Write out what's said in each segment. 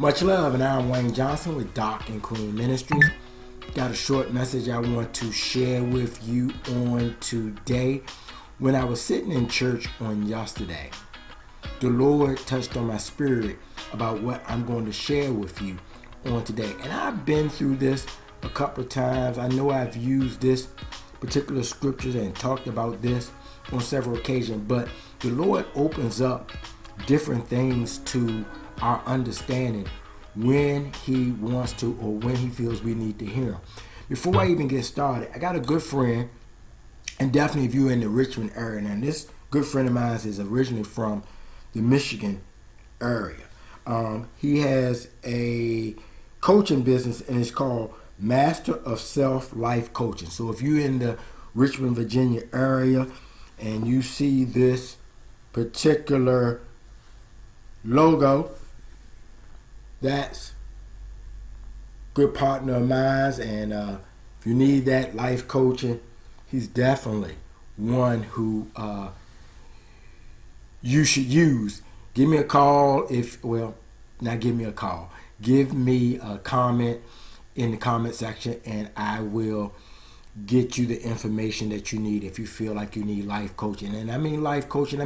Much love, and I'm Wayne Johnson with Doc and Queen Ministries. Got a short message I want to share with you on today. When I was sitting in church on yesterday, the Lord touched on my spirit about what I'm going to share with you on today. And I've been through this a couple of times. I know I've used this particular scriptures and talked about this on several occasions, but the Lord opens up different things to our understanding when He wants to or when He feels we need to hear Him. Before I even get started, I got a good friend, and definitely if you're in the Richmond area, and this good friend of mine is originally from the Michigan area. He has a coaching business, and it's called Master of Self Life Coaching. So if you're in the Richmond, Virginia area, and you see this particular logo, that's good partner of mine, and if you need that life coaching, he's definitely one who you should use. Give me a call not give me a call. Give me a comment in the comment section, and I will get you the information that you need if you feel like you need life coaching. And I mean life coaching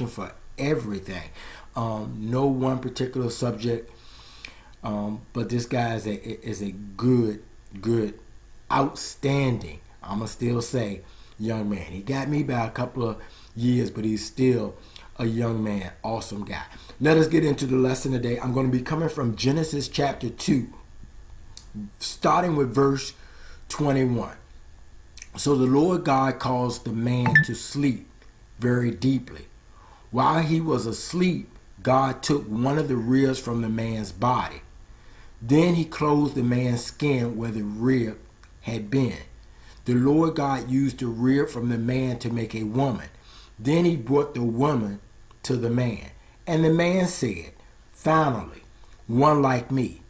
for everything. No one particular subject, but this guy is a good, outstanding, I'ma still say, young man. He got me by a couple of years, but he's still a young man, awesome guy. Let us get into the lesson today. I'm going to be coming from Genesis chapter 2, starting with verse 21. So the Lord God caused the man to sleep very deeply. While he was asleep, God took one of the ribs from the man's body. Then he closed the man's skin where the rib had been. The Lord God used the rib from the man to make a woman. Then he brought the woman to the man. And the man said, "Finally, one like me,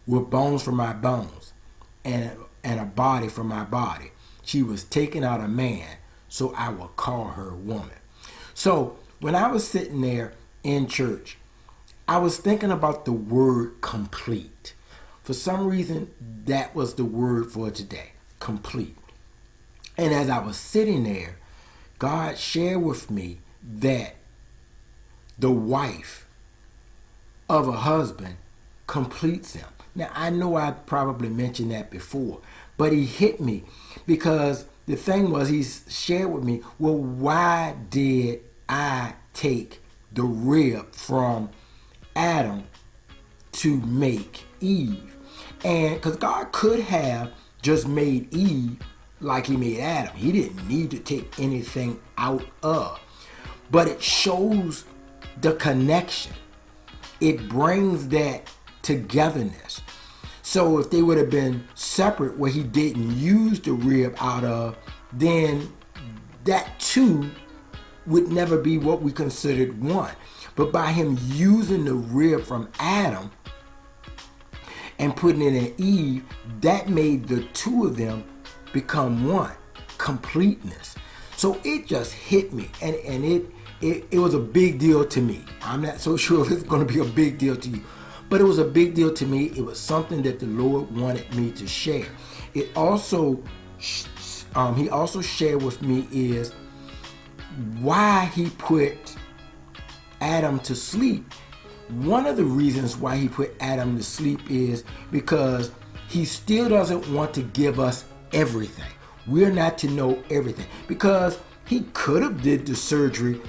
with bones from my bones, and a body from my body. She was taken out of man, so I will call her woman." So when I was sitting there in church, I was thinking about the word complete. For some reason, that was the word for today, complete. And as I was sitting there, God shared with me that the wife of a husband completes him. Now, I know I probably mentioned that before, but he hit me because the thing was, he shared with me, well, why did I take the rib from Adam to make Eve? And because God could have just made Eve like he made Adam. He didn't need to take anything out of. But it shows the connection. It brings that togetherness. So if they would have been separate where he didn't use the rib out of, then that too would never be what we considered one. But by him using the rib from Adam and putting it in Eve, that made the two of them become one, completeness. So it just hit me, and it was a big deal to me. I'm not so sure if it's going to be a big deal to you, but it was a big deal to me. It was something that the Lord wanted me to share. It also, he also shared with me is why he put Adam to sleep. One of the reasons why he put Adam to sleep is because he still doesn't want to give us everything. We're not to know everything, because he could have did the surgery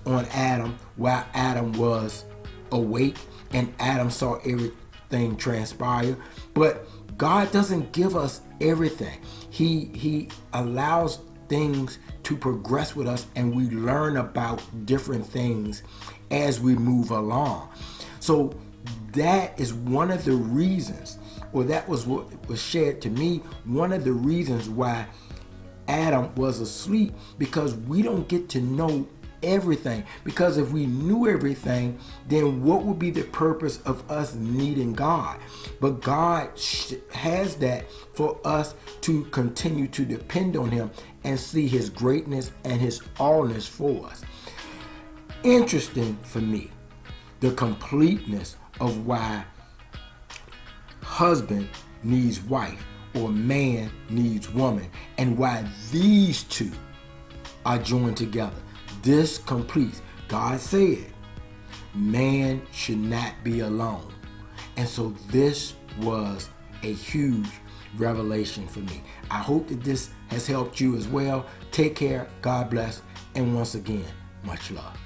on Adam while Adam was awake and Adam saw everything transpire. But God doesn't give us everything. He allows things to progress with us, and we learn about different things as we move along. So that is one of the reasons, or that was what was shared to me, one of the reasons why Adam was asleep, because we don't get to know everything. Because if we knew everything, then what would be the purpose of us needing God? But God has that for us to continue to depend on him and see his greatness and his allness for us. Interesting for me, the completeness of why husband needs wife or man needs woman, and why these two are joined together. This completes. God said man should not be alone. And so this was a huge revelation for me. I hope that this has helped you as well. Take care. God bless. And once again, much love.